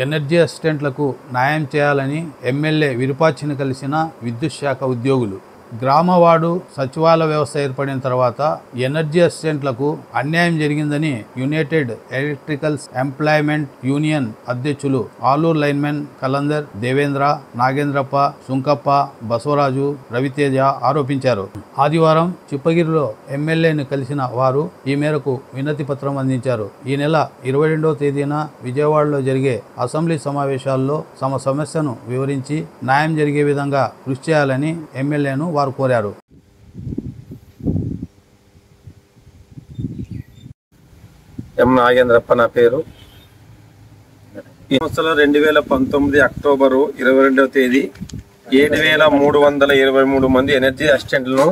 Energy అసిస్టెంట్లకు న్యాయం చేయాలని MLA విరూపాక్షిని కలిసిన విద్యుత్ శాఖ ఉద్యోగులు. గ్రామవార్డు సచివాలయ వ్యవస్థ ఏర్పడిన తర్వాత ఎనర్జీ అసిస్టెంట్లకు అన్యాయం జరిగిందని యునైటెడ్ ఎలక్ట్రికల్స్ ఎంప్లాయ్మెంట్ యూనియన్ అధ్యక్షులు ఆలూరు లైన్మెన్ కలందర్, దేవేంద్ర, నాగేంద్రప్ప, సుంకప్ప, బసవరాజు, రవితేజ ఆరోపించారు. ఆదివారం చిప్పగిరిలో ఎమ్మెల్యేని కలిసిన వారు ఈ మేరకు వినతి పత్రం అందించారు. ఈ నెల 22వ తేదీన విజయవాడలో జరిగే అసెంబ్లీ సమావేశాల్లో తమ సమస్యను వివరించి న్యాయం జరిగే విధంగా కృషి చేయాలని ఎమ్మెల్యేను వారు కోరారు. ఎం నాగేంద్రప్ప నా పేరు. ఈ సంవత్సరం 2019 అక్టోబరు 22వ తేదీ 7323 మంది ఎనర్జీ అసిస్టెంట్లను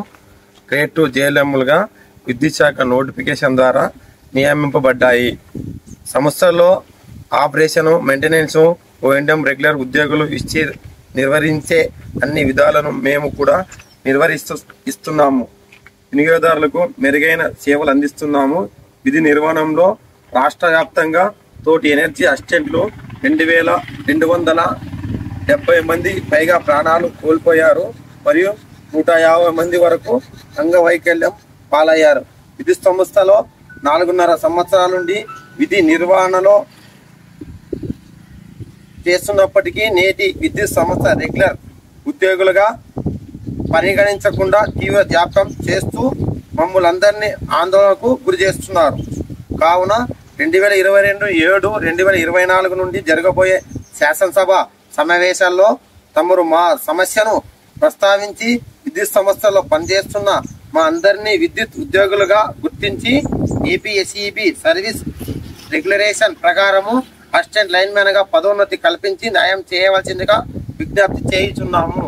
గ్రేడ్ 2 జేఎల్ఎంలుగా విద్యుత్ శాఖ నోటిఫికేషన్ ద్వారా నియమింపబడ్డాయి. సంస్థల్లో ఆపరేషను, మెయింటెనెన్స్, ఓఎండ్ఎం రెగ్యులర్ ఉద్యోగులు నిర్వహించే అన్ని విధాలను మేము కూడా ఇస్తున్నాము. వినియోగదారులకు మెరుగైన సేవలు అందిస్తున్నాము. విధి నిర్వహణలో రాష్ట్ర వ్యాప్తంగా తోటి ఎనర్జీ అసిస్టెంట్లు 2270 మంది పైగా ప్రాణాలు కోల్పోయారు మరియు 150 మంది వరకు అంగవైకల్యం పాలయ్యారు. విద్యుత్ సంస్థలో 4.5 సంవత్సరాల నుండి విధి నిర్వహణలో చేస్తున్నప్పటికీ నేటి విద్యుత్ సంస్థ రెగ్యులర్ ఉద్యోగులుగా పరిగణించకుండా తీవ్ర జాప్యం చేస్తూ మమ్మల్ని అందరినీ ఆందోళనకు గురి చేస్తున్నారు. కావున 2022 7 2024 నుండి జరగబోయే శాసనసభ సమావేశాల్లో తమరు మా సమస్యను ప్రస్తావించి విద్యుత్ సంస్థల్లో పనిచేస్తున్న మా అందరినీ విద్యుత్ ఉద్యోగులుగా గుర్తించి ఏపీఎస్ఈబీ సర్వీస్ రెగ్యులరేషన్ ప్రకారము అసిస్టెంట్ లైన్మెన్ గా పదోన్నతి కల్పించి న్యాయం చేయవలసిందిగా విజ్ఞప్తి చేయుచున్నాము.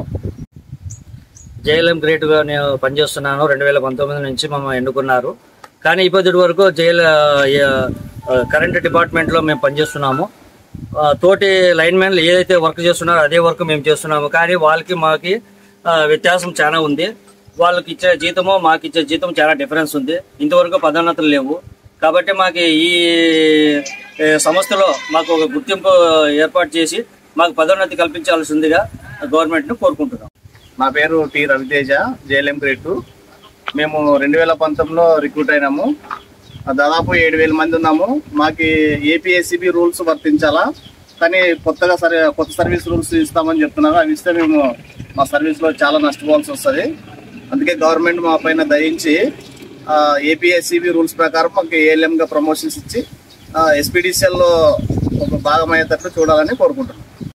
జేఎల్ఎం గ్రేడ్గా నేను పనిచేస్తున్నాను. 2019 నుంచి మమ్మల్ని ఎన్నుకున్నారు. కానీ ఇప్పటి వరకు కరెంట్ డిపార్ట్మెంట్లో మేము పనిచేస్తున్నాము. తోటి లైన్మెన్లు ఏదైతే వర్క్ చేస్తున్నారో అదే వర్క్ మేము చేస్తున్నాము. కానీ వాళ్ళకి మాకి వ్యత్యాసం చాలా ఉంది. వాళ్ళకి ఇచ్చే జీతము మాకు ఇచ్చే జీతం చాలా డిఫరెన్స్ ఉంది. ఇంతవరకు పదోన్నతులు లేవు. కాబట్టి మాకు ఈ సంస్థలో మాకు ఒక గుర్తింపు ఏర్పాటు చేసి మాకు పదోన్నతి కల్పించాల్సిందిగా గవర్నమెంట్ను కోరుకుంటున్నాం. నా పేరు టి రవితేజ, జేఎల్ఎం గ్రేడ్ 2. మేము 2019లో రిక్రూట్ అయినాము. దాదాపు 7000 మంది ఉన్నాము. మాకు ఏపీఎస్సీబీ రూల్స్ వర్తించాలా, కానీ కొత్త సర్వీస్ రూల్స్ ఇస్తామని చెప్తున్నారు. అవి ఇస్తే మేము మా సర్వీస్లో చాలా నష్టపోవాల్సి వస్తుంది. అందుకే గవర్నమెంట్ మా పైన దయించి ఏపీఎస్సీబీ రూల్స్ ప్రకారం మాకు ఏఎల్ఎంగా ప్రమోషన్స్ ఇచ్చి ఎస్పీడీసీఎల్లో ఒక భాగమయ్యేటట్లు చూడాలని కోరుకుంటున్నాం.